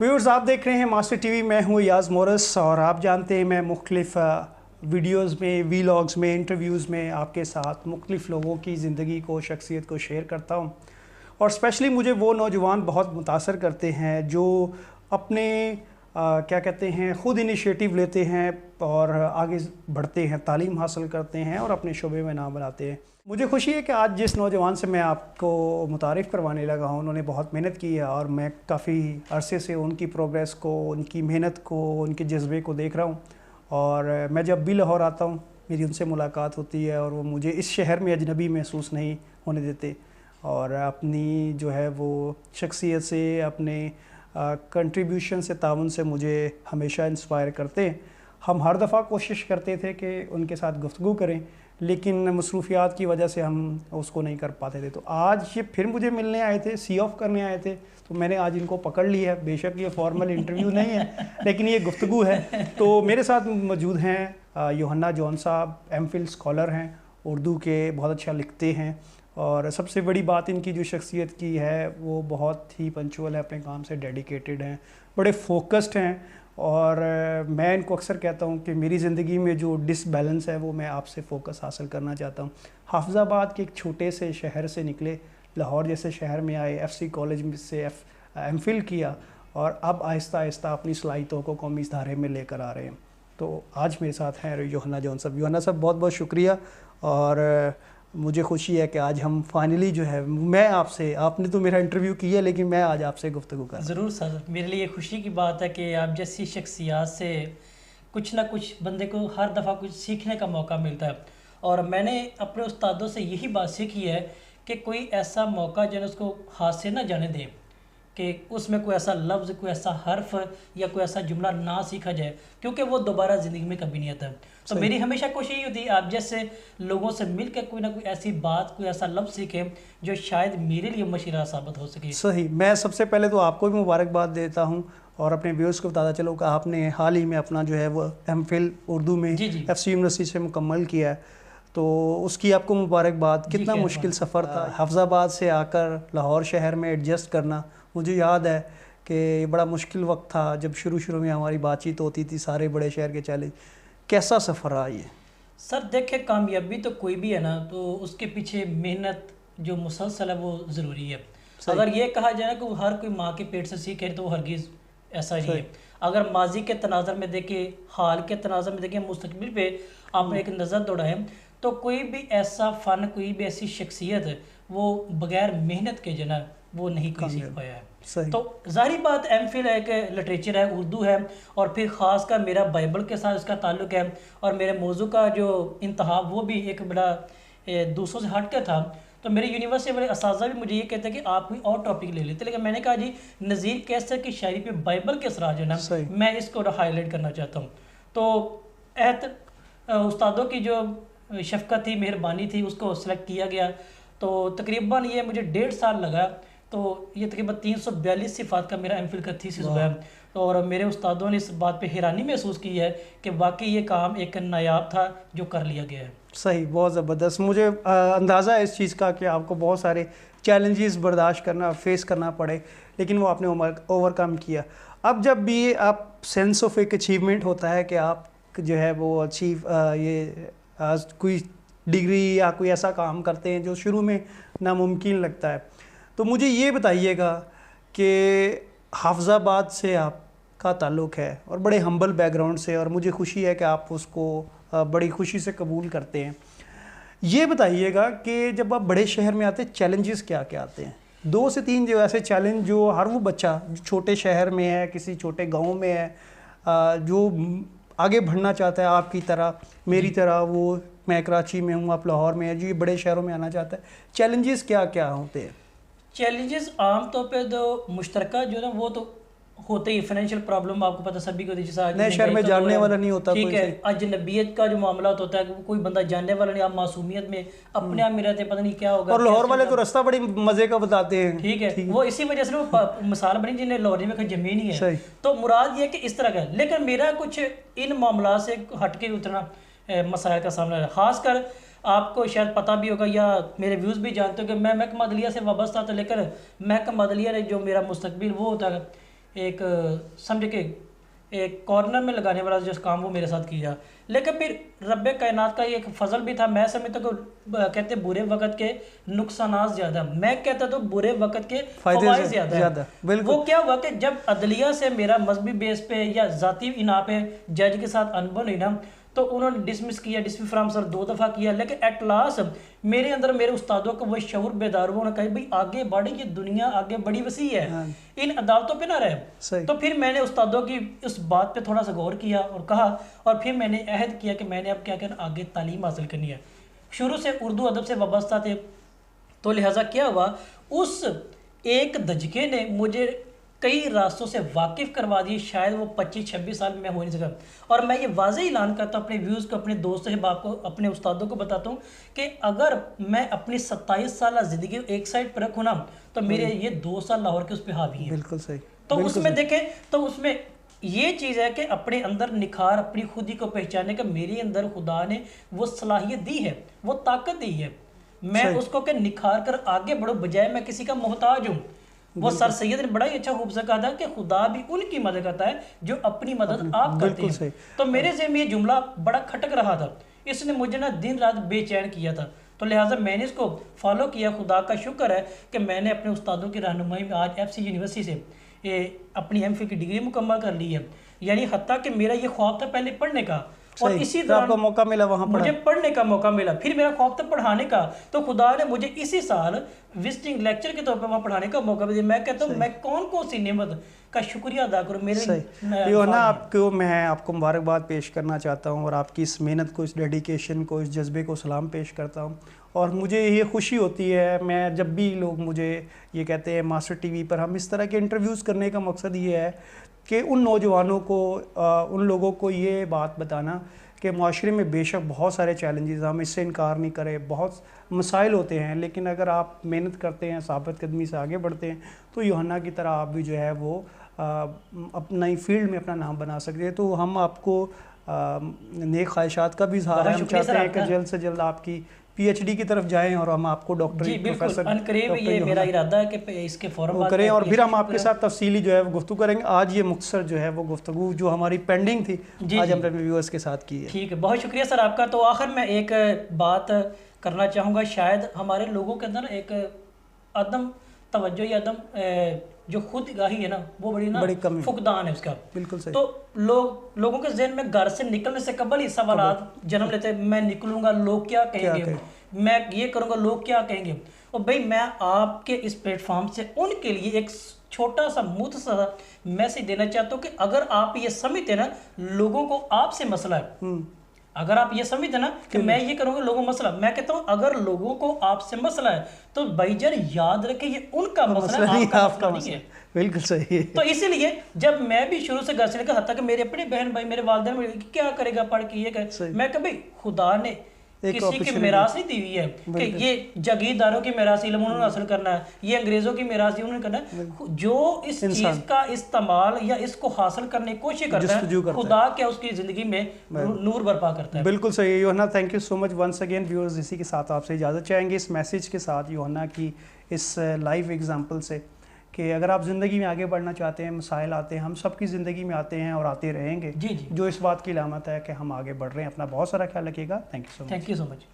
Viewers, आप देख रहे हैं मास्टर टीवी। मैं हूं याज मोरस और आप जानते हैं मैं मुख्तलिफ वीडियोज़ में, वीलॉग्स में, इंटरव्यूज़ में आपके साथ मुख्तलिफ लोगों की ज़िंदगी को, शख्सियत को शेयर करता हूं। और स्पेशली मुझे वो नौजवान बहुत मुतासर करते हैं जो अपने क्या कहते हैं, ख़ुद इनिशिएटिव लेते हैं और आगे बढ़ते हैं, तालीम हासिल करते हैं और अपने शोबे में नाम बनाते हैं। मुझे खुशी है कि आज जिस नौजवान से मैं आपको मुतारिफ़ करवाने लगा हूँ, उन्होंने बहुत मेहनत की है और मैं काफ़ी अरसे से उनकी प्रोग्रेस को, उनकी मेहनत को, उनके जज्बे को देख रहा हूँ। और मैं जब भी लाहौर आता हूँ, मेरी उनसे मुलाकात होती है और वो मुझे इस शहर में अजनबी महसूस नहीं होने देते और अपनी जो है वो शख्सियत से, अपने कंट्रीब्यूशन से, ताउन से मुझे हमेशा इंस्पायर करते हैं। हम हर दफ़ा कोशिश करते थे कि उनके साथ गुफ्तगू करें, लेकिन मसरूफियात की वजह से हम उसको नहीं कर पाते थे। तो आज ये फिर मुझे मिलने आए थे, सी ऑफ करने आए थे, तो मैंने आज इनको पकड़ लिया है। बेशक ये फॉर्मल इंटरव्यू नहीं है लेकिन ये गुफ्तगू है। तो मेरे साथ मौजूद हैं यूहन्ना जॉन साहब, एमफिल स्कॉलर हैं, उर्दू के बहुत अच्छा लिखते हैं और सबसे बड़ी बात इनकी जो शख्सियत की है वो बहुत ही पंचुअल है, अपने काम से डेडिकेटेड हैं, बड़े फोकस्ड हैं। और मैं इनको अक्सर कहता हूँ कि मेरी ज़िंदगी में जो डिसबैलेंस है वो मैं आपसे फ़ोकस हासिल करना चाहता हूँ। हाफिज़ाबाद के एक छोटे से शहर से निकले, लाहौर जैसे शहर में आए, एफसी कॉलेज में से एमफिल किया और अब आहिस्ता आहिस्ता अपनी सलाहियतों को कौमी इदारे में लेकर आ रहे हैं। तो आज मेरे साथ हैं यूहन्ना जॉन साहब। यूहन्ना साहब, बहुत बहुत शुक्रिया। और मुझे खुशी है कि आज हम फाइनली जो है, मैं आपसे, आपने तो मेरा इंटरव्यू किया लेकिन मैं आज आपसे गुफ्तगू कर। ज़रूर सर, मेरे लिए खुशी की बात है कि आप जैसी शख्सियात से कुछ ना कुछ बंदे को हर दफ़ा कुछ सीखने का मौका मिलता है। और मैंने अपने उस्तादों से यही बात सीखी है कि कोई ऐसा मौका जो है उसको हाथ से ना जाने दें, कि उसमें कोई ऐसा लफ्ज़, कोई ऐसा हर्फ या कोई ऐसा जुमला ना सीखा जाए, क्योंकि वो दोबारा ज़िंदगी में कभी नहीं आता। तो मेरी हमेशा कोशिश ये होती है आप जैसे लोगों से मिलकर कोई ना कोई ऐसी बात, कोई ऐसा लफ्ज़ सीखें जो शायद मेरे लिए मशीरा साबित हो सके। सही। मैं सबसे पहले तो आपको भी मुबारकबाद देता हूँ और अपने व्यूअर्स को बताता चलो कि आपने हाल ही में अपना जो है वो एमफिल उर्दू में एफसी यूनिवर्सिटी से मुकम्मल किया है, तो उसकी आपको मुबारकबाद। कितना मुश्किल सफ़र था हाफिज़ाबाद से आकर लाहौर शहर में एडजस्ट करना। मुझे याद है कि बड़ा मुश्किल वक्त था जब शुरू में हमारी बातचीत होती थी, सारे बड़े शहर के चैलेंज। कैसा सफ़र रहा ये? सर देखे, कामयाबी तो कोई भी है ना, तो उसके पीछे मेहनत जो मुसलसल है वो ज़रूरी है। अगर ये कहा जाए कि हर कोई माँ के पेट से सीखे तो हरगिज़ ऐसा नहीं है। अगर माजी के तनाज़र में देखें, हाल के तनाज़र में देखें, मुस्तकबिल पे आप एक नज़र दौड़ाएं, तो कोई भी ऐसा फ़न, कोई भी ऐसी शख्सियत वो बग़ैर मेहनत के जो ना वो नहीं कोई सीख पाया है। तो ज़ाहिर बात, एमफिल है कि लिटरेचर है, उर्दू है, और फिर ख़ास कर मेरा बाइबल के साथ इसका ताल्लुक़ है और मेरे मौजू का जो इंतहाब वो भी एक बड़ा दूसरों से हट के था। तो मेरे यूनिवर्सिटी वाले असातिज़ा भी मुझे ये कहते हैं कि आप कोई और टॉपिक ले लेते, लेकिन मैंने कहा जी नज़ीर कैसर की शायरी पे बाइबल के असरार जो ना मैं इसको हाईलाइट करना चाहता हूँ। तो उस्तादों की जो शफ़क़त थी, मेहरबानी थी, उसको सेलेक्ट किया गया। तो तकरीबन ये मुझे 1.5 साल लगा। तो ये तकरीबन 342 सिफ़ात का मेरा एमफिल का थीसिस हुआ है। और मेरे उस्तादों ने इस बात पे हैरानी महसूस की है कि वाकई ये काम एक नायाब था जो कर लिया गया है। सही, बहुत ज़बरदस्त। मुझे अंदाज़ा है इस चीज़ का कि आपको बहुत सारे चैलेंजेस बर्दाश्त करना, फेस करना पड़े, लेकिन वो आपने ओवरकम किया। अब जब भी आप सेंस ऑफ एक अचीवमेंट होता है कि आप जो है वो अचीव कोई डिग्री या कोई ऐसा काम करते हैं जो शुरू में नामुमकिन लगता है, तो मुझे ये बताइएगा कि हाफिज़ाबाद से आपका ताल्लुक़ है और बड़े हम्बल बैकग्राउंड से, और मुझे खुशी है कि आप उसको बड़ी खुशी से कबूल करते हैं। ये बताइएगा कि जब आप बड़े शहर में आते हैं, चैलेंजेस क्या क्या आते हैं? 2 से 3 जो ऐसे चैलेंज जो हर वो बच्चा जो छोटे शहर में है, किसी छोटे गाँव में है, जो आगे बढ़ना चाहता है आपकी तरह, मेरी तरह, वो मैं कराची में हूँ, आप लाहौर में है, जो ये बड़े शहरों में आना चाहता है, चैलेंजेस क्या क्या होते हैं? चैलेंजेस आम तौर पे तो मुश्तरका जो ना वो तो होते ही, फाइनेंशियल प्रॉब्लम आपको पता सभी को, जैसा नए शहर में जानने वाला नहीं होता, ठीक है, अजनबियत का जो मामला होता है, कोई बंदा जानने वाला नहीं, आप मासूमियत में अपने आप में रहते, पता नहीं क्या होगा। और लाहौर वाले तो रास्ता बड़ी मजे का बताते हैं, ठीक है, वो इसी वजह से वो मिसाल बनी जिन्हें लाहौर में कोई जमीन ही है। तो मुराद ये है कि इस तरह का, लेकिन मेरा कुछ इन मामला से हट के उतना मसाइल का सामना है। खासकर आपको शायद पता भी होगा या मेरे व्यूज़ भी जानते हो कि मैं महकमा अदलिया से वाबस्ता था, लेकिन महकमा अदलिया ने जो मेरा मुस्तकबिल वो होता है ایک سمجھ کے ایک کارنر میں لگانے والا جو کام وہ میرے ساتھ کیا. لیکن پھر رب کائنات کا یہ ایک فضل بھی تھا. میں سمجھتا کہ کہتے برے وقت کے نقصانات زیادہ, میں کہتا تو برے وقت کے فوائد زیادہ. وہ کیا ہوا کہ جب عدلیہ سے میرا مذہبی بیس پہ یا ذاتی انا پہ جج کے ساتھ انبن ہوئی نا, تو انہوں نے ڈسمس کیا, ڈسمس فرام سر 2 دفعہ کیا, لیکن ایٹ لاسٹ میرے اندر میرے استادوں کا وہ شعور بیدار ہوا, انہوں نے کہا بھائی آگے بڑھے, یہ دنیا آگے بڑی وسیع ہے, ان عدالتوں پہ نہ رہے. تو پھر میں نے استادوں کی اس بات پہ تھوڑا سا غور کیا اور کہا, اور پھر میں نے عہد کیا کہ میں نے اب کیا کرنا, آگے تعلیم حاصل کرنی ہے. شروع سے اردو ادب سے وابستہ تھے, تو لہٰذا کیا ہوا, اس ایک دھچکے نے مجھے کئی راستوں سے واقف کروا دی. شاید وہ 25-26 سال میں ہو نہیں سکا. اور میں یہ واضح اعلان کرتا ہوں اپنے ویوز کو, اپنے دوست احباب کو, اپنے استادوں کو بتاتا ہوں کہ اگر میں اپنی 27 سالہ زندگی ایک سائڈ پر رکھوں نا, تو میرے یہ 2 سال لاہور کے اس پہ حاوی ہیں. بالکل صحیح. تو اس میں دیکھیں, تو اس میں یہ چیز ہے کہ اپنے اندر نکھار, اپنی خودی کو پہچانے کا میرے اندر خدا نے وہ صلاحیت دی ہے, وہ طاقت دی ہے. میں اس کو کہ نکھار کر آگے بڑھو, بجائے میں کسی کا محتاج ہوں. وہ سر سید نے بڑا ہی اچھا خوب سے کہا تھا کہ خدا بھی ان کی مدد کرتا ہے جو اپنی مدد آپ کرتے ہیں. تو میرے ذہن میں یہ جملہ بڑا کھٹک رہا تھا, اس نے مجھے نا دن رات بے چین کیا تھا. تو لہٰذا میں نے اس کو فالو کیا. خدا کا شکر ہے کہ میں نے اپنے استادوں کی رہنمائی میں آج FCG یونیورسٹی سے اپنی MPhil کی ڈگری مکمل کر لی ہے. یعنی حتیٰ کہ میرا یہ خواب تھا پہلے پڑھنے کا, اور اسی طرح کو موقع ملا, وہاں مجھے پڑھنے کا موقع ملا. پھر میرا خواب تھا پڑھانے کا, تو خدا نے مجھے اسی سال وزٹنگ لیکچر کے طور پہ وہاں پڑھانے کا موقع بھی دیا. میں کہتا ہوں میں کون سی نعمت کا شکریہ ادا کروں. میرے یہ نا آپ کو, میں آپ کو مبارکباد پیش کرنا چاہتا ہوں, اور آپ کی اس محنت کو, اس ڈیڈیکیشن کو, اس جذبے کو سلام پیش کرتا ہوں. اور مجھے یہ خوشی ہوتی ہے, میں جب بھی لوگ مجھے یہ کہتے ہیں ماسٹر ٹی وی پر ہم اس طرح کے انٹرویوز کرنے کا مقصد یہ ہے کہ ان نوجوانوں کو, ان لوگوں کو یہ بات بتانا کہ معاشرے میں بے شک بہت سارے چیلنجز, ہم اس سے انکار نہیں کریں, بہت مسائل ہوتے ہیں, لیکن اگر آپ محنت کرتے ہیں, ثابت قدمی سے آگے بڑھتے ہیں, تو یوحنا کی طرح آپ بھی جو ہے وہ اپنا فیلڈ میں اپنا نام بنا سکتے ہیں. تو ہم آپ کو نیک خواہشات کا بھی اظہار ہے, ہم چاہتے ہیں کہ جلد سے جلد آپ کی PhD کی طرف جائیں اور ہم آپ کو ڈاکٹریٹ پروفیسر یہ میرا ارادہ ہے کہ اس کے فوراً کریں, اور پھر ہم آپ کے ساتھ تفصیلی جو ہے وہ گفتگو کریں گے. آج یہ مختصر جو ہے وہ گفتگو جو ہماری پینڈنگ تھی, آج ہم نے ویورز کے ساتھ کی ہے. ٹھیک ہے, بہت شکریہ سر آپ کا. تو آخر میں ایک بات کرنا چاہوں گا, شاید ہمارے لوگوں کے اندر ایک عدم توجہ یا عدم جو خود گاہی ہے نا, وہ بڑی فقدان ہے اس کا. بالکل صحیح. تو لوگوں کے ذہن میں گھر سے نکلنے سے قبل ہی سوالات جنم لیتے ہیں. میں نکلوں گا, لوگ کیا کہیں گے, میں یہ کروں گا, لوگ کیا کہیں گے. اور بھائی میں آپ کے اس پلیٹ فارم سے ان کے لیے ایک چھوٹا سا مختصر میسج دینا چاہتا ہوں کہ اگر آپ یہ سمجھتے ہیں نا لوگوں کو آپ سے مسئلہ ہے, اگر آپ یہ سمجھتے ہیں نا کہ میں یہ کروں گا لوگوں مسئلہ, میں کہتا ہوں اگر لوگوں کو آپ سے مسئلہ ہے تو بھائی جان یاد رکھیں یہ ان کا مسئلہ ہے, آپ کا مسئلہ نہیں ہے. بالکل صحیح. تو اسی لیے جب میں بھی شروع سے گھر سے نکلا, حتیٰ کہ میرے اپنے بہن بھائی, میرے والدین کیا کرے گا پڑھ کے, یہ کرے, میں کہ بھائی خدا نے کسی کی میراث نہیں دی ہوئی ہے کہ یہ جاگیرداروں کی میراث علم انہوں نے حاصل کرنا ہے, یہ انگریزوں کی میراث انہوں نے کرنا ہے. جو اس چیز کا استعمال یا اس کو حاصل کرنے کی کوشش کرتا ہے, خدا کیا اس کی زندگی میں نور برپا کرتا ہے. بالکل صحیح. یوحنا thank you so much once again. Viewers اسی کے ساتھ آپ سے اجازت چاہیں گے, اس میسیج کے ساتھ, یوحنا کی اس لائیو ایگزامپل سے, کہ اگر آپ زندگی میں آگے بڑھنا چاہتے ہیں, مسائل آتے ہیں, ہم سب کی زندگی میں آتے ہیں اور آتے رہیں گے, جو اس بات کی علامت ہے کہ ہم آگے بڑھ رہے ہیں. اپنا بہت سارا خیال رکھیے گا. Thank you so much.